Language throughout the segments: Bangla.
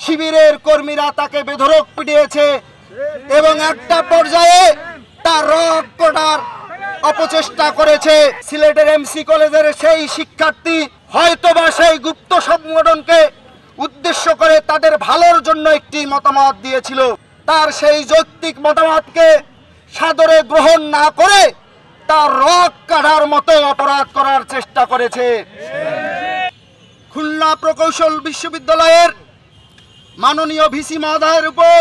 শিবিরের কর্মীরা তাকে বেধড়ক পিটিয়েছে এবং একটা পর্যায়ে তার রক করার অপচেষ্টা করেছে। সিলেটের এমসি কলেজের সেই শিক্ষার্থী হয়তোবা সেই গুপ্ত সংগঠনকে উদ্দেশ্য করে তাদের ভালোর জন্য একটি মতামত দিয়েছিল। তার সেই যৌক্তিক মতামতকে সাদরে গ্রহণ না করে তার রক কাটার মতো অপরাধ করার চেষ্টা করেছে। খুলনা প্রকৌশল বিশ্ববিদ্যালয়ের মাননীয় ভিসি মহোদয়ের উপর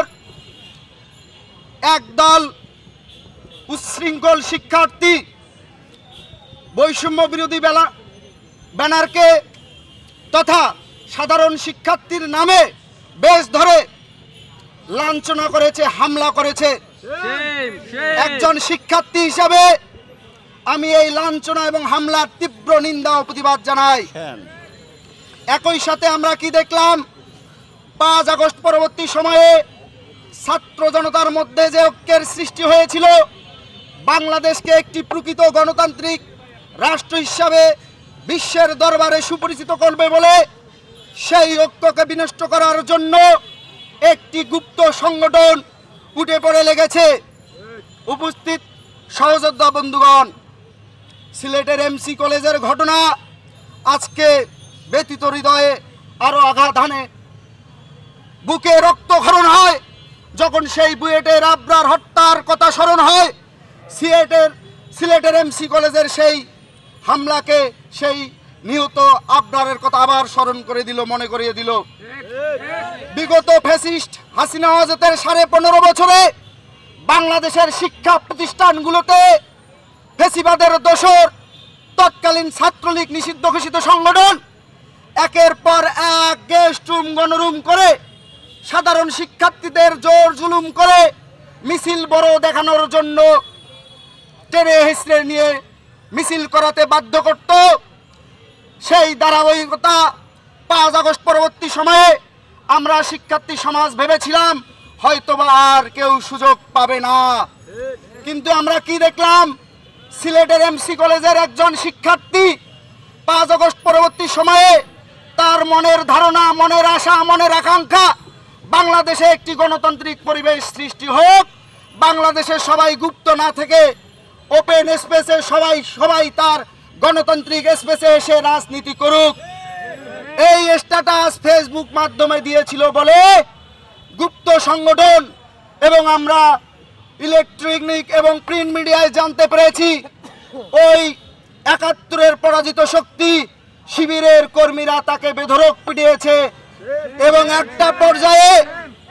একদল উচ্ছৃঙ্খল শিক্ষার্থী বৈষম্য বিরোধী ব্যানারকে তথা সাধারণ শিক্ষার্থীর নামে বেশ ধরে লাঞ্ছনা করেছে, হামলা করেছে। একজন শিক্ষার্থী হিসাবে আমি এই লাঞ্ছনা এবং হামলার তীব্র নিন্দা ও প্রতিবাদ জানাই। একই সাথে আমরা কি দেখলাম, 5 আগস্ট পরবর্তী সময়ে ছাত্র জনতার মধ্যে যে ঐক্যের সৃষ্টি হয়েছিল, বাংলাদেশকে একটি প্রকৃত গণতান্ত্রিক রাষ্ট্র হিসাবে বিশ্বের দরবারে সুপরিচিত করবে বলে সেই ঐক্যকে বিনষ্ট করার জন্য একটি গুপ্ত সংগঠন উঠে পড়ে লেগেছে। উপস্থিত সহযোদ্ধা বন্ধুগণ, সিলেটের এমসি কলেজের ঘটনা আজকে ব্যথিত হৃদয়ে আরো আঘাত হানে। বুকে রক্তক্ষরণ হয় যখন সেই বুয়েটের আবরার হত্যার কথা স্মরণ হয়। সিলেটের এমসি কলেজের সেই হামলাকে, সেই নিহত আবরারের কথা আবার স্মরণ করে দিল, মনে করিয়ে দিল। বিগত ফ্যাসিস্ট হাসিনা ওয়াজেদের 15.5 বছরে বাংলাদেশের শিক্ষা প্রতিষ্ঠানগুলোতে ফ্যাসিবাদের দোসর তৎকালীন ছাত্রলীগ নিষিদ্ধ ঘোষিত সংগঠন একের পর এক গেস্ট রুম, গণরুম করে সাধারণ শিক্ষার্থীদের জোর জুলুম করে মিছিল বড় দেখানোর জন্য টেনে হিসড়ে নিয়ে মিছিল করাতে বাধ্য করত। সেই ধারাবাহিকতা 5 আগস্ট পরবর্তী সময়ে আমরা শিক্ষার্থী সমাজ ভেবেছিলাম হয়তোবা আর কেউ সুযোগ পাবে না, কিন্তু আমরা কি দেখলাম, সিলেটের এমসি কলেজের একজন শিক্ষার্থী 5 আগস্ট পরবর্তী সময়ে তার মনের ধারণা, মনের আশা, মনের আকাঙ্ক্ষা বাংলাদেশে একটি গণতান্ত্রিক পরিবেশ সৃষ্টি হোক, বাংলাদেশের সবাই গুপ্ত না থেকে ওপেন স্পেসে সবাই তার গণতান্ত্রিক স্পেসে এসে রাজনীতি করুক, এই স্ট্যাটাস ফেসবুক মাধ্যমে দিয়েছিল বলে গুপ্ত সংগঠন এবং আমরা ইলেকট্রনিক এবং প্রিন্ট মিডিয়ায় জানতে পেরেছি ওই 71-এর পরাজিত শক্তি শিবিরের কর্মীরা তাকে বেধড়ক পিটিয়েছে এবং একটা পর্যায়ে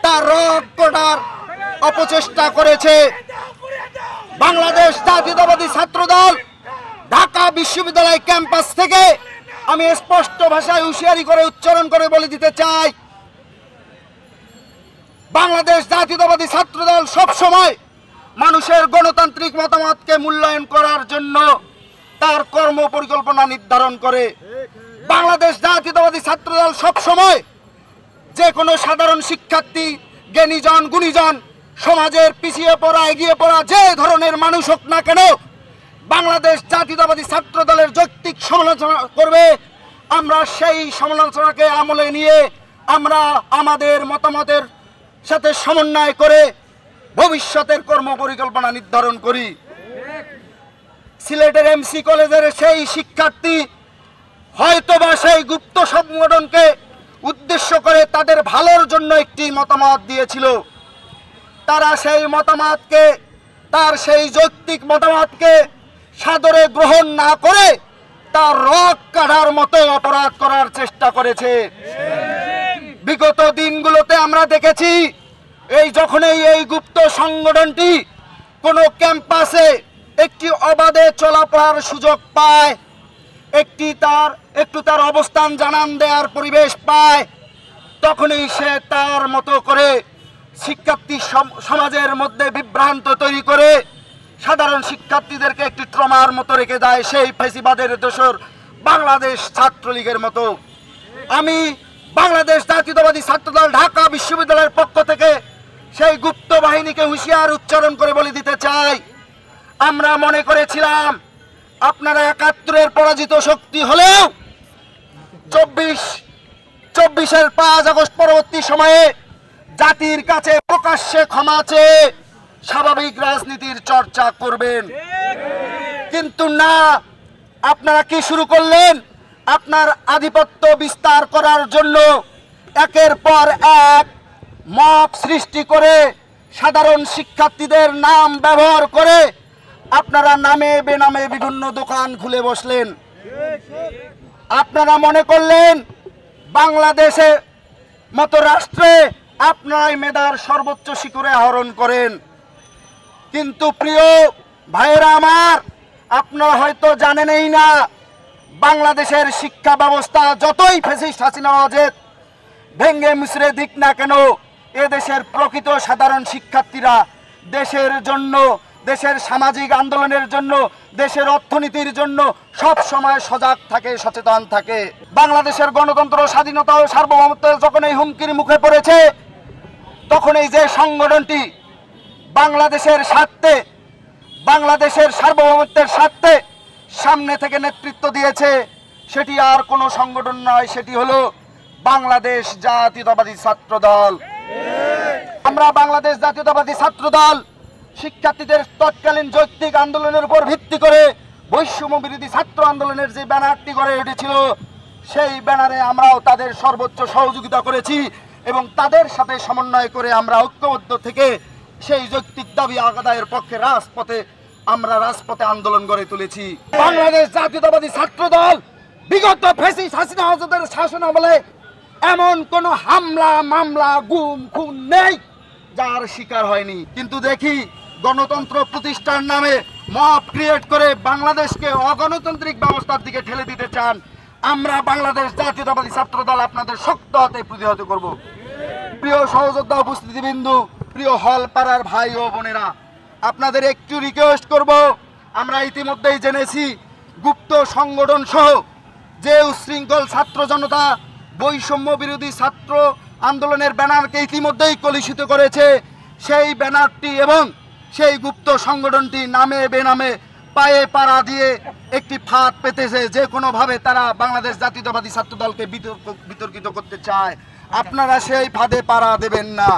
তার রক করার অপচেষ্টা করেছে। বাংলাদেশ জাতীয়তাবাদী ছাত্রদল ঢাকা বিশ্ববিদ্যালয় ক্যাম্পাস থেকে আমি স্পষ্ট ভাষায় হুঁশিয়ারি করে উচ্চারণ করে বলে দিতে চাই, বাংলাদেশ জাতীয়তাবাদী ছাত্রদল সব সময় মানুষের গণতান্ত্রিক মতামতকে মূল্যায়ন করার জন্য তার কর্ম পরিকল্পনা নির্ধারণ করে। বাংলাদেশ জাতীয়তাবাদী ছাত্রদল সব সময় যে কোনো সাধারণ শিক্ষার্থী, জ্ঞানীজন, গুণীজন, সমাজের পিছিয়ে পড়া, এগিয়ে পড়া যে ধরনের মানুষ হোক না কেন, বাংলাদেশ জাতীয়তাবাদী ছাত্র দলের যৌক্তিক সমালোচনা করবে। আমরা সেই সমালোচনাকে আমলে নিয়ে আমরা আমাদের মতামতের সাথে সমন্বয় করে ভবিষ্যতের কর্ম পরিকল্পনা নির্ধারণ করি। সিলেটের এমসি কলেজের সেই শিক্ষার্থী হয়তোবা সেই গুপ্ত সংগঠনকে উদ্দেশ্য করে তাদের ভালোর জন্য একটি মতামত দিয়েছিল। তারা সেই মতামতকে, তার সেই যৌক্তিক মতামতকে সাদরে গ্রহণ না করে তার রক কাটার মতো অপরাধ করার চেষ্টা করেছে। বিগত দিনগুলোতে আমরা দেখেছি যখনই এই গুপ্ত সংগঠনটি কোনো ক্যাম্পাসে একটি অবাধে চলাফেরার সুযোগ পায়, একটু তার অবস্থান জানান দেওয়ার পরিবেশ পায়, তখনই সে তার মতো করে শিক্ষার্থী সমাজের মধ্যে বিভ্রান্ত তৈরি করে সাধারণ শিক্ষার্থীদেরকে একটি ট্রমার মতো রেখে দেয়, সেই ফ্যাসিবাদের দোসর বাংলাদেশ ছাত্রলীগের মতো। আমি বাংলাদেশ জাতীয়তাবাদী ছাত্রদল ঢাকা বিশ্ববিদ্যালয়ের পক্ষ থেকে সেই গুপ্ত বাহিনীকে হুঁশিয়ার উচ্চারণ করে বলে দিতে চাই, আমরা মনে করেছিলাম আপনারা 71-এর পরাজিত শক্তি হলেও 24 24-এর 5 আগস্ট পরবর্তী সময়ে জাতির কাছে প্রকাশ্যে ক্ষমা চেয়ে স্বাভাবিক রাজনীতির চর্চা করবেন। কিন্তু না, আপনারা কি শুরু করলেন? আপনার আধিপত্য বিস্তার করার জন্য একের পর এক মব সৃষ্টি করে সাধারণ শিক্ষার্থীদের নাম ব্যবহার করে আপনারা নামে বেনামে বিভিন্ন দোকান খুলে বসলেন। আপনারা মনে করলেন বাংলাদেশে মতো রাষ্ট্রে আপনারাই মেধার সর্বোচ্চ শিখরে আহরণ করেন। কিন্তু প্রিয় ভাইয়েরা আমার, আপনারা হয়তো জানেনই না বাংলাদেশের শিক্ষা ব্যবস্থা যতই ফ্যাসিস্ট হাসিনা ওয়াজেদ ভেঙ্গে মুছড়ে দিক না কেন, এদেশের প্রকৃত সাধারণ শিক্ষার্থীরা দেশের জন্য, দেশের সামাজিক আন্দোলনের জন্য, দেশের অর্থনীতির জন্য সব সময় সজাগ থাকে, সচেতন থাকে। বাংলাদেশের গণতন্ত্র, স্বাধীনতা ও সার্বভৌমত্ব যখন এই হুমকির মুখে পড়েছে, তখন এই যে সংগঠনটি বাংলাদেশের স্বার্থে, বাংলাদেশের সার্বভৌমত্বের স্বার্থে সামনে থেকে নেতৃত্ব দিয়েছে, সেটি আর কোনো সংগঠন নয়, সেটি হলো বাংলাদেশ জাতীয়তাবাদী ছাত্র দল। আমরা বাংলাদেশ জাতীয়তাবাদী ছাত্র দল শিক্ষার্থীদের তৎকালীন যৌক্তিক আন্দোলনের উপর ভিত্তি করে বৈষম্য বিরোধী ছাত্র আন্দোলনের যে ব্যানারটি গড়ে উঠেছিল, সেই ব্যানারে আমরাও তাদের সর্বোচ্চ সহযোগিতা করেছি এবং তাদের সাথে সমন্বয় করে আমরা ঐক্যবদ্ধ থেকে সেই যৌক্তিক দাবি আদায়ের পক্ষে রাজপথে আন্দোলন গড়ে তুলেছি। বাংলাদেশ জাতীয়তাবাদী ছাত্র দল বিগত ফ্যাসিস্ট হাসিনা ওয়াজেদের শাসনামলে এমন কোন হামলা, মামলা, গুম, খুন নেই যার শিকার হয়নি। কিন্তু দেখি গণতন্ত্র প্রতিষ্ঠার নামে মব ক্রিয়েট করে বাংলাদেশকে অগণতান্ত্রিক ব্যবস্থার দিকে ঠেলে দিতে চান। আমরা বাংলাদেশ জাতীয়তাবাদী ছাত্র দল আপনাদের শক্ত হাতে প্রতিহত করব। প্রিয় সহযোদ্ধা উপস্থিতিবৃন্দু, প্রিয় হল পাড়ার ভাই ও বোনেরা, আপনাদের একটু রিকোয়েস্ট করব, আমরা ইতিমধ্যেই জেনেছি গুপ্ত সংগঠন সহ যে উচ্ছৃঙ্খল ছাত্র জনতা বৈষম্য বিরোধী ছাত্র আন্দোলনের ব্যানারকে ইতিমধ্যেই কলুষিত করেছে, সেই ব্যানারটি এবং সেই গুপ্ত সংগঠনটি নামে বেনামে পায়ে পাড়া দিয়ে একটি ফাঁদ পেতেছে, যে কোনোভাবে তারা বাংলাদেশ জাতীয়তাবাদী ছাত্র দলকে বিতর্কিত করতে চায়। আপনারা সেই ফাঁদে পাড়া দেবেন না।